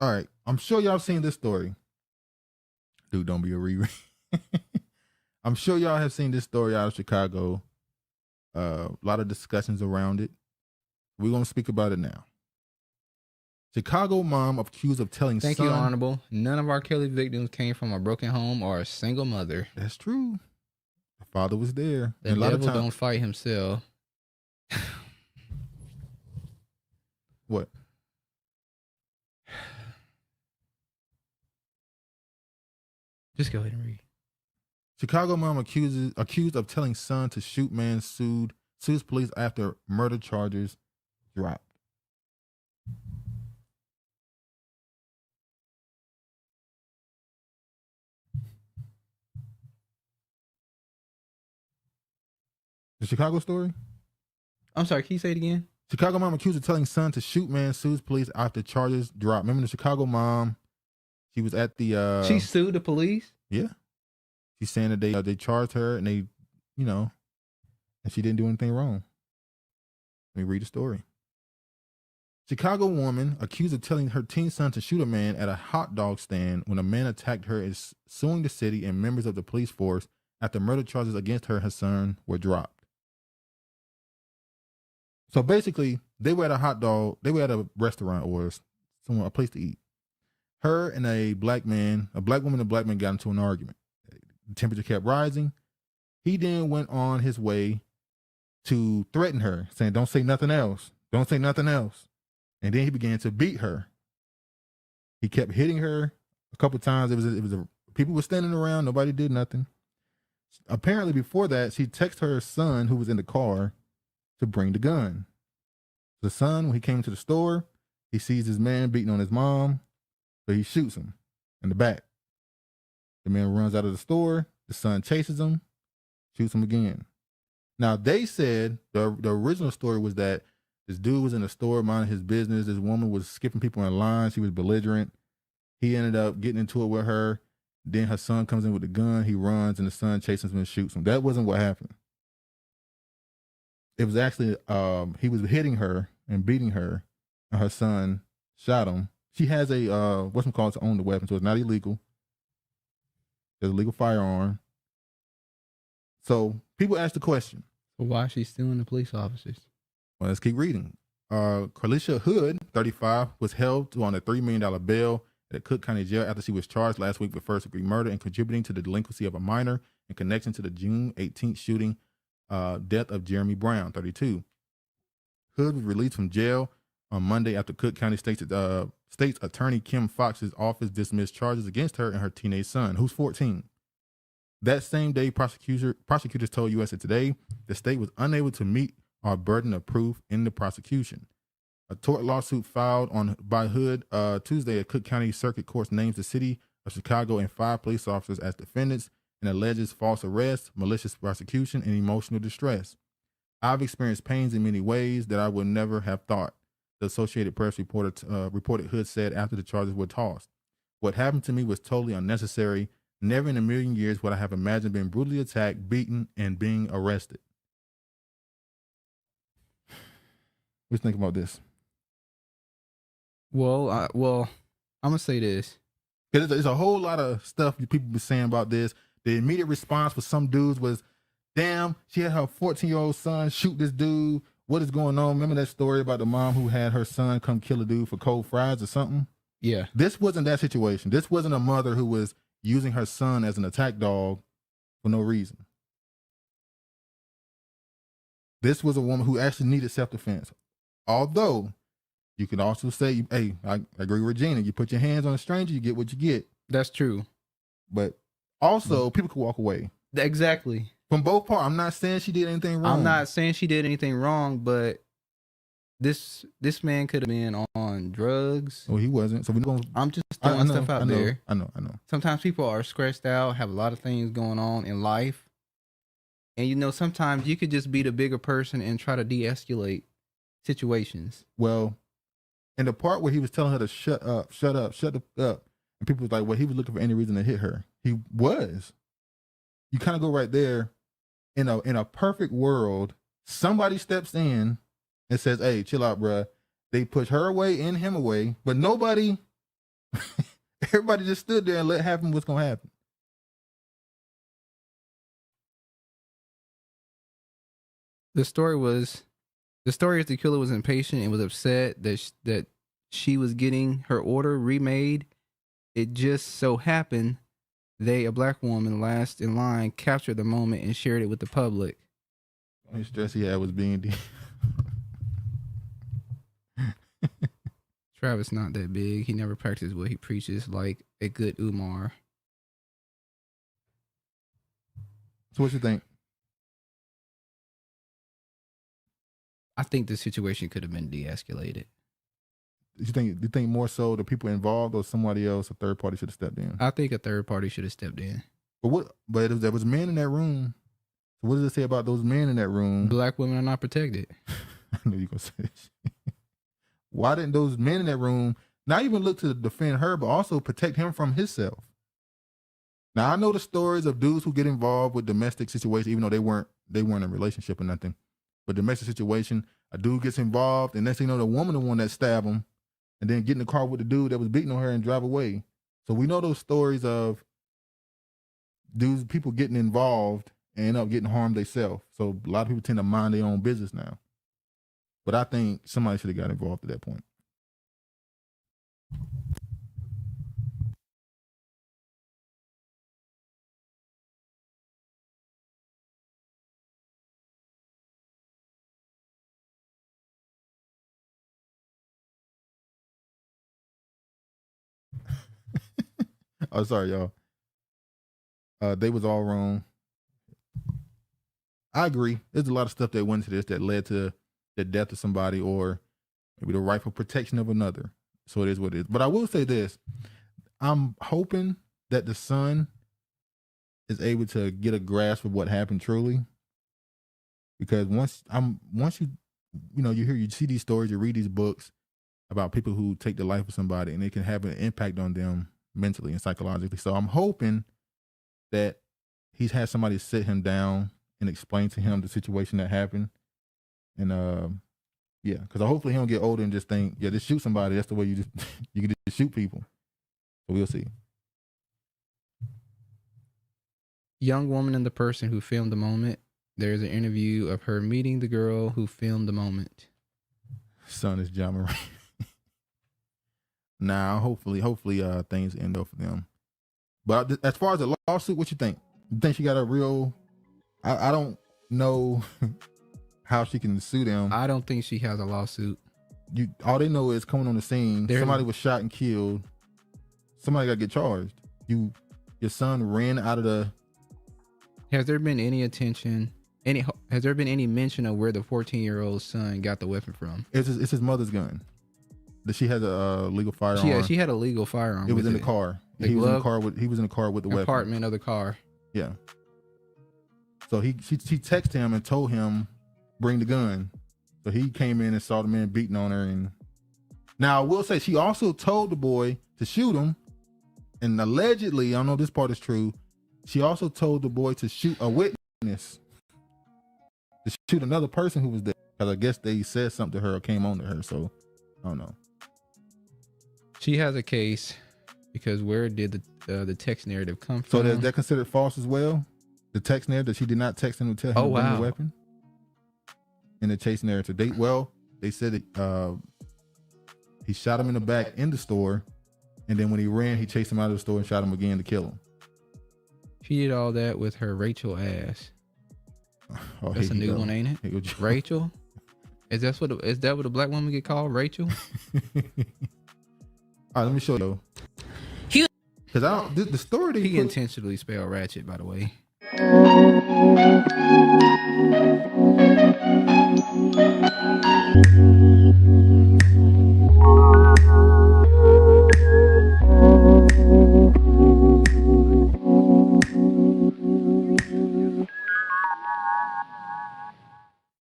All right. I'm sure y'all seen this story. Dude, don't be a reread. I'm sure y'all have seen this story out of Chicago. A lot of discussions around it. We're going to speak about it now. Chicago mom accused of telling Thank son. you, Honorable. None of our Kelly victims came from a broken home or a single mother. That's true. The father was there. The and a lot devil of time, don't fight himself. what? Just go ahead and read. Chicago mom accused of telling son to shoot man sues police after murder charges dropped. The Chicago story? I'm sorry, can you say it again? Chicago mom accused of telling son to shoot man sues police after charges dropped. Remember the Chicago mom? She was at the. She sued the police? Yeah. She's saying that they charged her and and she didn't do anything wrong. Let me read the story. Chicago woman accused of telling her teen son to shoot a man at a hot dog stand when a man attacked her is suing the city and members of the police force after murder charges against her and her son were dropped. So basically, they were at a restaurant or a place to eat. Her and a black woman and a black man got into an argument. The temperature kept rising. He then went on his way to threaten her, saying, "Don't say nothing else. Don't say nothing else." And then he began to beat her. He kept hitting her a couple times. People were standing around. Nobody did nothing. Apparently, before that, she texted her son, who was in the car, to bring the gun. The son, when he came to the store, he sees his man beating on his mom, so he shoots him in the back. The man runs out of the store. The son chases him, shoots him again. Now, they said the original story was that this dude was in the store minding his business. This woman was skipping people in line. She was belligerent. He ended up getting into it with her. Then her son comes in with the gun. He runs, and the son chases him and shoots him. That wasn't what happened. It was actually he was hitting her and beating her, and her son shot him. She has a whatchamacallit to own the weapon, so it's not illegal. There's a legal firearm. So people ask the question. Why is she suing the police officers? Well, let's keep reading. Carlishia Hood, 35, was held on a $3 million bail at Cook County Jail after she was charged last week with first-degree murder and contributing to the delinquency of a minor in connection to the June 18th shooting death of Jeremy Brown, 32. Hood was released from jail on Monday after Cook County State's Attorney Kim Fox's office dismissed charges against her and her teenage son, who's 14. That same day, prosecutors told USA Today the state was unable to meet our burden of proof in the prosecution. A tort lawsuit filed by Hood Tuesday at Cook County Circuit Court names the city of Chicago and 5 police officers as defendants and alleges false arrest, malicious prosecution, and emotional distress. I've experienced pains in many ways that I would never have thought, the Associated Press reported Hood said after the charges were tossed. What happened to me was totally unnecessary. Never in a million years would I have imagined being brutally attacked, beaten, and being arrested. What do you think about this? Well, I'm gonna say this. There's a whole lot of stuff people be saying about this. The immediate response for some dudes was, "Damn, she had her 14-year-old son shoot this dude. What is going on?" Remember that story about the mom who had her son come kill a dude for cold fries or something? Yeah. This wasn't that situation. This wasn't a mother who was using her son as an attack dog for no reason. This was a woman who actually needed self-defense. Although, you could also say, hey, I agree with Regina. You put your hands on a stranger, you get what you get. That's true. But also, people could walk away. Exactly. From both parts. I'm not saying she did anything wrong. I'm not saying she did anything wrong, but this man could have been on drugs. Well, he wasn't. So I'm just throwing stuff out there. I know. Sometimes people are stressed out, have a lot of things going on in life. And, sometimes you could just be the bigger person and try to de-escalate situations. Well, in the part where he was telling her to shut up, and people was like, well, he was looking for any reason to hit her. He was. You kind of go right there. In a perfect world, somebody steps in and says, hey, chill out, bruh. They push her away and him away, but nobody Everybody just stood there and let happen what's gonna happen. The story is the killer was impatient and was upset that she was getting her order remade. It just so happened a black woman last in line, captured the moment and shared it with the public. The only stress he had was being Travis not that big. He never practiced what he preaches like a good Umar. So what you think? I think the situation could have been de-escalated. You think more so the people involved or somebody else, a third party, should have stepped in? I think a third party should have stepped in. But there was men in that room. So what does it say about those men in that room? Black women are not protected. I knew you were gonna say this. Why didn't those men in that room not even look to defend her, but also protect him from himself? Now I know the stories of dudes who get involved with domestic situations, even though they weren't in a relationship or nothing. But domestic situation, a dude gets involved, and next thing you know, the woman the one that stabbed him, and then get in the car with the dude that was beating on her and drive away. So we know those stories of people getting involved and end up getting harmed themselves. So a lot of people tend to mind their own business now. But I think somebody should have got involved at that point. Oh, sorry, y'all. They was all wrong. I agree. There's a lot of stuff that went into this that led to the death of somebody or maybe the rightful protection of another. So it is what it is. But I will say this. I'm hoping that the son is able to get a grasp of what happened truly. Because once you see these stories, you read these books about people who take the life of somebody and it can have an impact on them mentally and psychologically. So I'm hoping that he's had somebody sit him down and explain to him the situation that happened. And because hopefully he don't get older and just think, yeah, just shoot somebody. That's the way you can just shoot people. So we'll see. Young woman and the person who filmed the moment. There's an interview of her meeting the girl who filmed the moment. Son is John Moran. Now, hopefully, things end up for them. But as far as the lawsuit, what you think? You think she got a real? I don't know how she can sue them. I don't think she has a lawsuit. All they know is coming on the scene. Somebody was shot and killed. Somebody got to get charged. Your son ran out of the. Has there been any attention? Has there been any mention of where the 14-year-old son got the weapon from? It's his mother's gun. That she has a legal firearm. Yeah, she had a legal firearm. It was in the car. He was in the car with the weapon. Compartment of the car. Yeah. So she texted him and told him, bring the gun. So he came in and saw the man beating on her. And now I will say she also told the boy to shoot him. And allegedly, I don't know if this part is true, she also told the boy to shoot a witness. To shoot another person who was there. Because I guess they said something to her or came on to her. So I don't know. She has a case because where did the text narrative come from? So is that considered false as well? The text narrative that she did not text him to tell him to bring the weapon? In the chase narrative. They said that he shot him in the back in the store, and then when he ran, he chased him out of the store and shot him again to kill him. She did all that with her Rachel ass. Oh, that's a new one, ain't it? Rachel? Is that what a black woman get called? Rachel? All right, let me show you. Because the story he intentionally spelled ratchet, by the way.